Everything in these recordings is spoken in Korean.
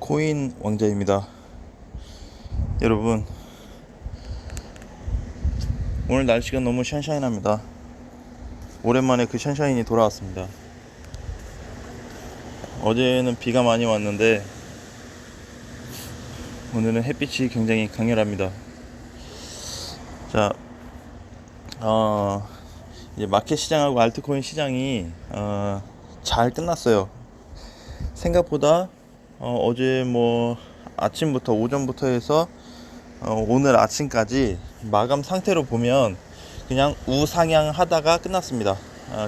코인 왕자입니다. 여러분, 오늘 날씨가 너무 샤인샤인합니다. 오랜만에 그 샤인샤인이 돌아왔습니다. 어제는 비가 많이 왔는데 오늘은 햇빛이 굉장히 강렬합니다. 자, 이제 마켓 시장하고 알트코인 시장이 잘 끝났어요. 생각보다 어제 아침부터 오전부터 해서 오늘 아침까지 마감 상태로 보면 그냥 우상향 하다가 끝났습니다.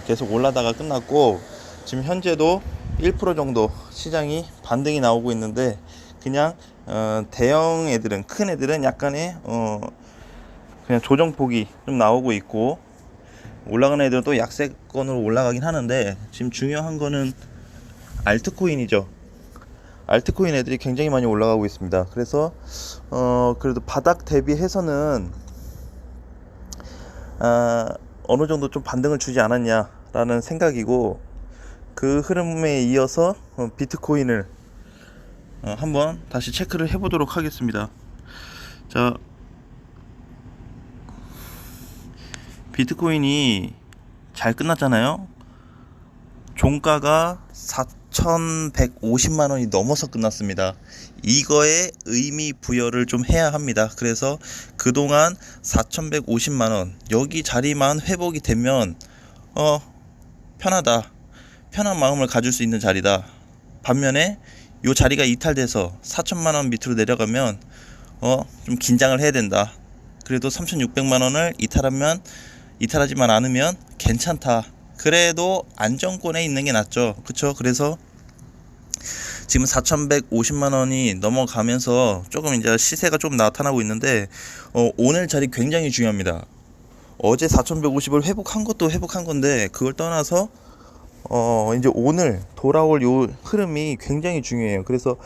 계속 올라다가 끝났고, 지금 현재도 1% 정도 시장이 반등이 나오고 있는데, 그냥 대형 애들은, 큰 애들은 약간의 그냥 조정폭이 좀 나오고 있고, 올라가는 애들은 또 약세권으로 올라가긴 하는데, 지금 중요한 거는 알트코인이죠. 알트코인 애들이 굉장히 많이 올라가고 있습니다. 그래서 그래도 바닥 대비해서는 어느 정도 좀 반등을 주지 않았냐라는 생각이고, 그 흐름에 이어서 비트코인을 한번 다시 체크를 해보도록 하겠습니다. 자, 비트코인이 잘 끝났잖아요. 종가가 4,150만원이 넘어서 끝났습니다. 이거에 의미 부여를 좀 해야 합니다. 그래서 그동안 4,150만원 여기 자리만 회복이 되면 편하다, 편한 마음을 가질 수 있는 자리다. 반면에 요 자리가 이탈돼서 4,000만원 밑으로 내려가면 좀 긴장을 해야 된다. 그래도 3,600만원을 이탈하지만 않으면 괜찮다. 그래도 안정권에 있는 게 낫죠. 그쵸? 그래서 지금 4,150만원이 넘어가면서 조금 이제 시세가 좀 나타나고 있는데, 오늘 자리 굉장히 중요합니다. 어제 4,150을 회복한 것도 회복한 건데, 그걸 떠나서 이제 오늘 돌아올 요 흐름이 굉장히 중요해요. 그래서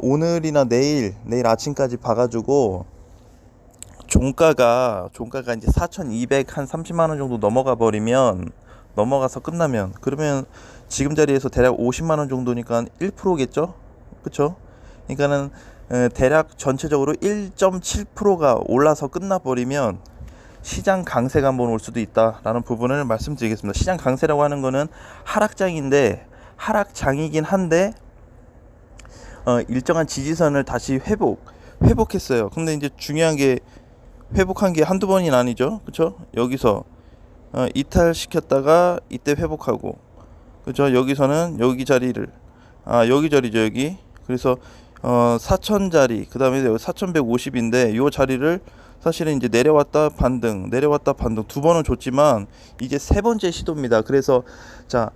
오늘이나 내일 아침까지 봐가지고 종가가 이제 4,230만원 정도 넘어가서 끝나면, 그러면 지금 자리에서 대략 50만원 정도니까 1%겠죠? 그쵸? 그러니까는 대략 전체적으로 1.7%가 올라서 끝나버리면 시장 강세가 한번 올 수도 있다라는 부분을 말씀드리겠습니다. 시장 강세라고 하는 거는 하락장이긴 한데 일정한 지지선을 다시 회복했어요. 근데 이제 중요한 게, 회복한 게 한두 번이 아니죠. 그쵸? 여기서 이탈시켰다가 이때 회복하고, 그죠? 여기서는 여기 자리를, 여기 자리죠, 여기. 그래서 4,000자리, 그 다음에 4,150인데 요 자리를 사실은 이제 내려왔다 반등 두 번은 줬지만 이제 세 번째 시도입니다. 그래서 자,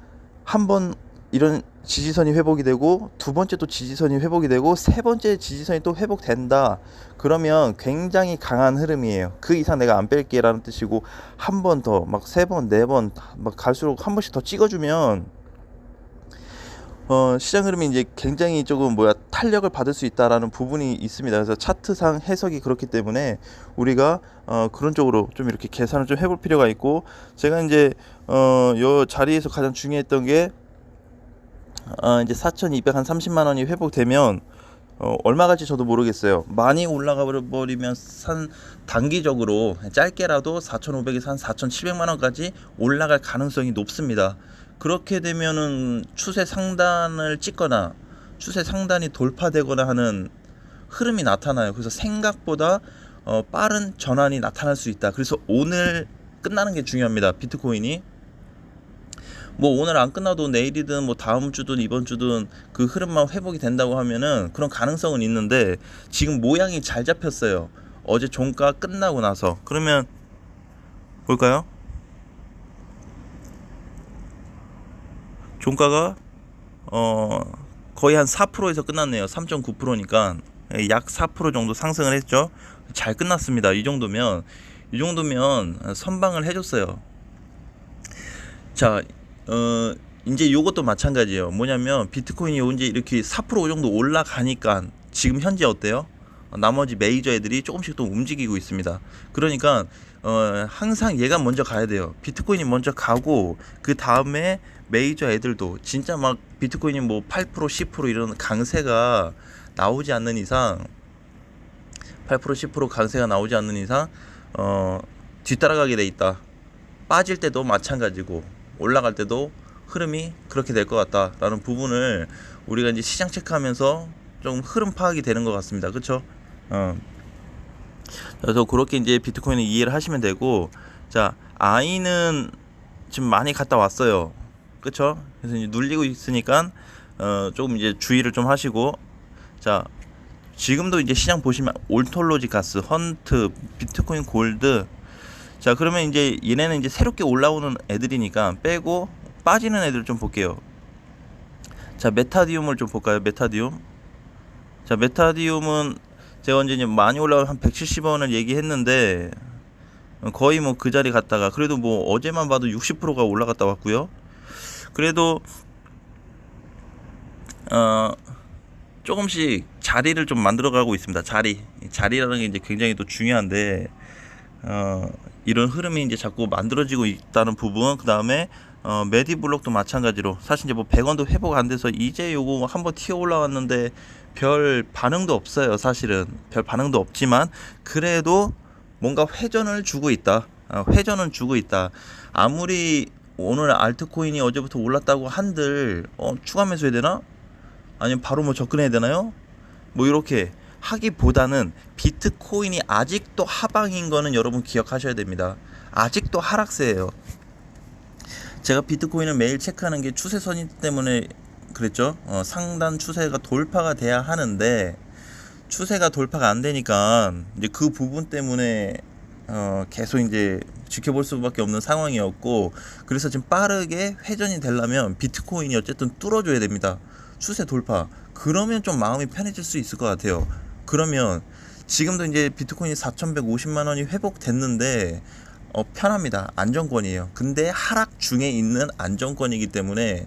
한 번 이런 지지선이 회복이 되고, 두 번째 또 지지선이 회복이 되고, 세 번째 지지선이 또 회복된다. 그러면 굉장히 강한 흐름이에요. 그 이상 내가 안 뺄게 라는 뜻이고, 한 번 더 막 세 번, 네 번 막 갈수록 한 번씩 더 찍어주면 시장 흐름이 이제 굉장히 조금 탄력을 받을 수 있다라는 부분이 있습니다. 그래서 차트상 해석이 그렇기 때문에 우리가 그런 쪽으로 좀 이렇게 계산을 좀 해볼 필요가 있고, 제가 이제 요 자리에서 가장 중요했던 게 이제 4,230만원이 회복되면 얼마 갈지 저도 모르겠어요. 많이 올라가 버리면 단기적으로 짧게라도 4,500에서 한 4,700만원까지 올라갈 가능성이 높습니다. 그렇게 되면은 추세 상단을 찍거나 추세 상단이 돌파되거나 하는 흐름이 나타나요. 그래서 생각보다 빠른 전환이 나타날 수 있다. 그래서 오늘 끝나는 게 중요합니다. 비트코인이 오늘 안 끝나도 내일이든 다음 주든 이번 주든 그 흐름만 회복이 된다고 하면은 그런 가능성은 있는데, 지금 모양이 잘 잡혔어요. 어제 종가 끝나고 나서. 그러면 볼까요? 종가가 거의 한 4%에서 끝났네요. 3.9%니까 약 4% 정도 상승을 했죠. 잘 끝났습니다. 이 정도면 선방을 해줬어요. 자, 이제 요것도 마찬가지예요. 뭐냐면 비트코인이 이제 이렇게 4% 정도 올라가니까 지금 현재 어때요? 나머지 메이저 애들이 조금씩 또 움직이고 있습니다. 그러니까 항상 얘가 먼저 가야 돼요. 비트코인이 먼저 가고 그 다음에 메이저 애들도 진짜 막 비트코인이 뭐 8% 10% 이런 강세가 나오지 않는 이상 8% 10% 강세가 나오지 않는 이상 뒤따라가게 돼 있다. 빠질 때도 마찬가지고 올라갈 때도 흐름이 그렇게 될 것 같다라는 부분을 우리가 이제 시장 체크하면서 좀 흐름 파악이 되는 것 같습니다. 그렇죠? 그래서 그렇게 이제 비트코인을 이해를 하시면 되고, 자, I는 지금 많이 갔다 왔어요. 그렇죠? 그래서 이제 눌리고 있으니까 조금 이제 주의를 좀 하시고, 자, 지금도 이제 시장 보시면 올톨로지 가스, 헌트, 비트코인 골드. 자, 그러면 이제 얘네는 이제 새롭게 올라오는 애들이니까 빼고 빠지는 애들 좀 볼게요. 자, 메타디움을 좀 볼까요? 메타디움. 자, 메타디움은 제가 언제 많이 올라가 한 170원을 얘기했는데 거의 뭐 그 자리 갔다가 그래도 뭐 어제만 봐도 60%가 올라갔다 왔고요. 그래도 조금씩 자리를 좀 만들어가고 있습니다. 자리라는 게 이제 굉장히 또 중요한데 이런 흐름이 이제 자꾸 만들어지고 있다는 부분. 그 다음에 메디블록도 마찬가지로 사실 이제 뭐 100원도 회복 안 돼서 이제 요거 한번 튀어 올라왔는데 별 반응도 없어요. 사실은 별 반응도 없지만 그래도 뭔가 회전을 주고 있다. 회전은 주고 있다. 아무리 오늘 알트코인이 어제부터 올랐다고 한들 추가 매수해야 되나? 아니면 바로 뭐 접근해야 되나요? 뭐 이렇게 하기보다는 비트코인이 아직도 하방인 거는 여러분 기억하셔야 됩니다. 아직도 하락세예요. 제가 비트코인을 매일 체크하는 게 추세선이 때문에 그랬죠. 상단 추세가 돌파가 돼야 하는데 추세가 돌파가 안 되니까 이제 그 부분 때문에 계속 이제 지켜볼 수밖에 없는 상황이었고, 그래서 지금 빠르게 회전이 되려면 비트코인이 어쨌든 뚫어줘야 됩니다. 추세 돌파. 그러면 좀 마음이 편해질 수 있을 것 같아요. 그러면 지금도 이제 비트코인이 4,150만 원이 회복됐는데 편합니다. 안정권이에요. 근데 하락 중에 있는 안정권이기 때문에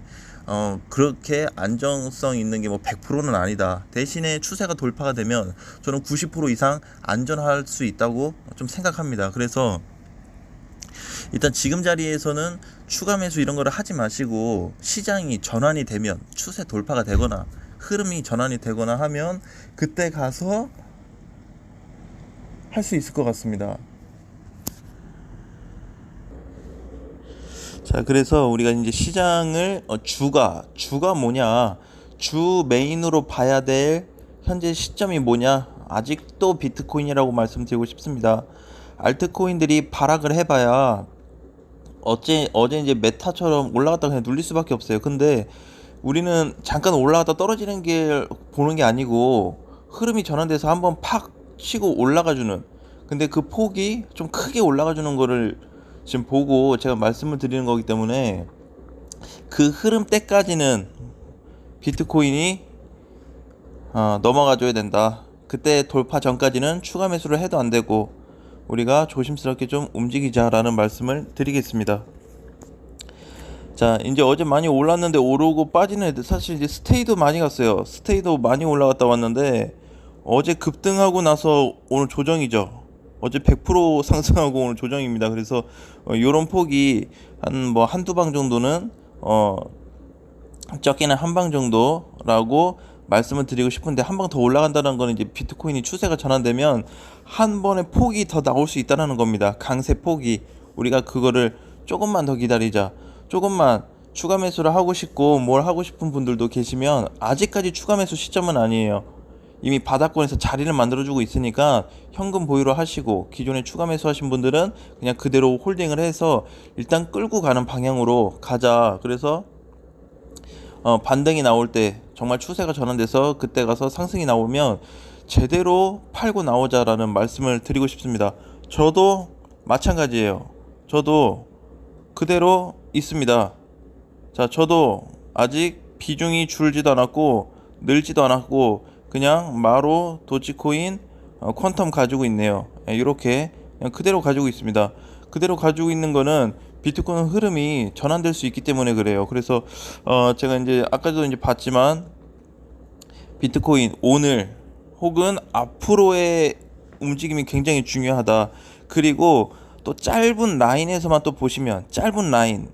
그렇게 안정성 있는 게 뭐 100%는 아니다. 대신에 추세가 돌파가 되면 저는 90% 이상 안전할 수 있다고 좀 생각합니다. 그래서 일단 지금 자리에서는 추가 매수 이런 거를 하지 마시고 시장이 전환이 되면 추세 돌파가 되거나 흐름이 전환이 되거나 하면 그때 가서 할 수 있을 것 같습니다. 자, 그래서 우리가 이제 시장을 주가 뭐냐, 주 메인으로 봐야 될 현재 시점이 뭐냐, 아직도 비트코인이라고 말씀드리고 싶습니다. 알트코인들이 발악을 해봐야 어제 이제 메타처럼 올라갔다 그냥 눌릴 수밖에 없어요. 근데 우리는 잠깐 올라갔다 떨어지는 게 보는 게 아니고 흐름이 전환돼서 한번 팍 치고 올라가주는, 근데 그 폭이 좀 크게 올라가주는 거를 지금 보고 제가 말씀을 드리는 거기 때문에 그 흐름 때까지는 비트코인이 넘어가줘야 된다. 그때 돌파 전까지는 추가 매수를 해도 안 되고 우리가 조심스럽게 좀 움직이자라는 말씀을 드리겠습니다. 자, 이제 어제 많이 올랐는데 오르고 빠지는 애들, 사실 이제 스테이도 많이 갔어요. 스테이도 많이 올라갔다 왔는데 어제 급등하고 나서 오늘 조정이죠. 어제 100% 상승하고 오늘 조정입니다. 그래서 요런 폭이 한 한두 방 정도는 적게는 한 방 정도라고 말씀을 드리고 싶은데, 한 방 더 올라간다는 거는 이제 비트코인이 추세가 전환되면 한 번의 폭이 더 나올 수 있다는 겁니다. 강세 폭이. 우리가 그거를 조금만 더 기다리자. 조금만 추가 매수를 하고 싶고 뭘 하고 싶은 분들도 계시면 아직까지 추가 매수 시점은 아니에요. 이미 바닥권에서 자리를 만들어주고 있으니까 현금 보유로 하시고, 기존에 추가 매수하신 분들은 그냥 그대로 홀딩을 해서 일단 끌고 가는 방향으로 가자. 그래서 반등이 나올 때 정말 추세가 전환돼서 그때 가서 상승이 나오면 제대로 팔고 나오자라는 말씀을 드리고 싶습니다. 저도 마찬가지예요. 저도 그대로 있습니다. 자, 저도 아직 비중이 줄지도 않았고 늘지도 않았고 그냥 마로 도치코인 퀀텀 가지고 있네요. 이렇게 그냥 그대로 가지고 있습니다. 그대로 가지고 있는 거는 비트코인 흐름이 전환될 수 있기 때문에 그래요. 그래서 제가 이제 아까도 이제 봤지만 비트코인 오늘 혹은 앞으로의 움직임이 굉장히 중요하다. 그리고 또 짧은 라인에서만 또 보시면 짧은 라인,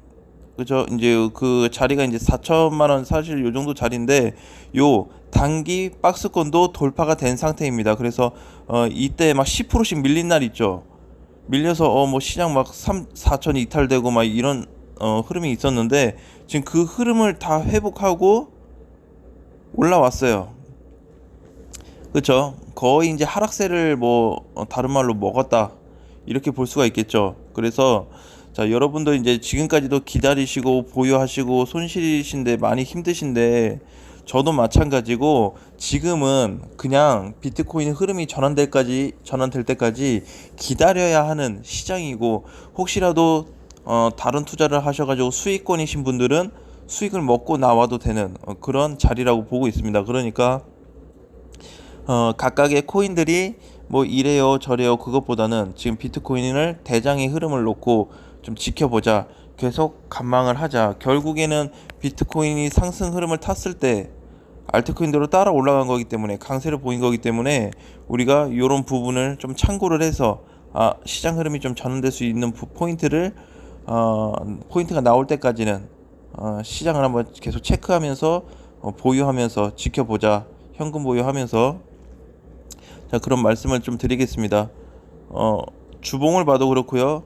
그죠? 이제 그 자리가 이제 4천만 원, 사실 요 정도 자리인데 요 단기 박스권도 돌파가 된 상태입니다. 그래서 이때 막 10%씩 밀린 날 있죠. 밀려서 뭐 시장 막 4천 이탈되고 막 이런 흐름이 있었는데 지금 그 흐름을 다 회복하고 올라왔어요. 그렇죠? 거의 이제 하락세를 뭐 다른 말로 먹었다, 이렇게 볼 수가 있겠죠. 그래서 자, 여러분들 이제 지금까지도 기다리시고 보유하시고 손실이신데 많이 힘드신데 저도 마찬가지고 지금은 그냥 비트코인 흐름이 전환될 때까지 기다려야 하는 시장이고, 혹시라도 다른 투자를 하셔가지고 수익권이신 분들은 수익을 먹고 나와도 되는 그런 자리라고 보고 있습니다. 그러니까 각각의 코인들이 뭐 이래요 저래요 그것보다는 지금 비트코인을 대장의 흐름을 놓고 좀 지켜보자, 계속 관망을 하자. 결국에는 비트코인이 상승 흐름을 탔을 때 알트코인대로 따라 올라간 거기 때문에, 강세를 보인 거기 때문에 우리가 이런 부분을 좀 참고를 해서 시장 흐름이 좀 전환될 수 있는 포인트를 포인트가 나올 때까지는 시장을 한번 계속 체크하면서 보유하면서 지켜보자, 현금 보유하면서. 자, 그런 말씀을 좀 드리겠습니다. 주봉을 봐도 그렇고요.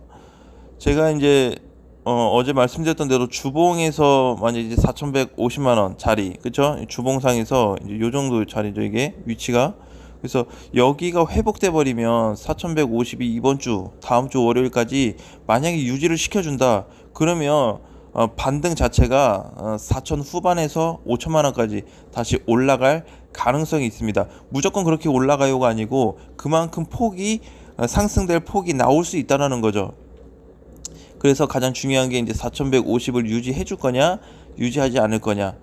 제가 이제 어제 말씀드렸던 대로 주봉에서 만약 이제 4,150만 원 자리, 그쵸? 주봉상에서 이제 요 정도 자리죠, 이게 위치가. 그래서 여기가 회복돼 버리면 4,150이 이번 주, 다음 주 월요일까지 만약에 유지를 시켜준다, 그러면 반등 자체가 4천 후반에서 5천만 원까지 다시 올라갈 가능성이 있습니다. 무조건 그렇게 올라가요가 아니고 그만큼 폭이 상승될 폭이 나올 수 있다라는 거죠. 그래서 가장 중요한 게 이제 4,150을 유지해 줄 거냐, 유지하지 않을 거냐,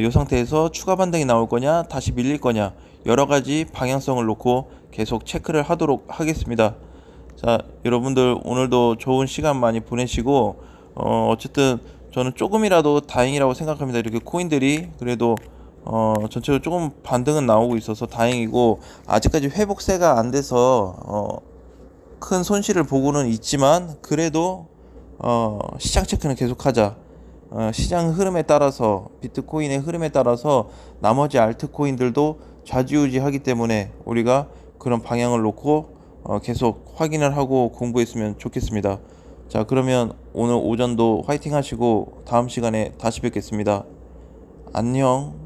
이 상태에서 추가 반등이 나올 거냐, 다시 밀릴 거냐, 여러 가지 방향성을 놓고 계속 체크를 하도록 하겠습니다. 자, 여러분들 오늘도 좋은 시간 많이 보내시고 어쨌든 저는 조금이라도 다행이라고 생각합니다. 이렇게 코인들이 그래도 전체적으로 조금 반등은 나오고 있어서 다행이고, 아직까지 회복세가 안 돼서 큰 손실을 보고는 있지만 그래도 시장 체크는 계속하자. 시장 흐름에 따라서, 비트코인의 흐름에 따라서 나머지 알트코인들도 좌지우지하기 때문에 우리가 그런 방향을 놓고 계속 확인을 하고 공부했으면 좋겠습니다. 자, 그러면 오늘 오전도 화이팅 하시고 다음 시간에 다시 뵙겠습니다. 안녕.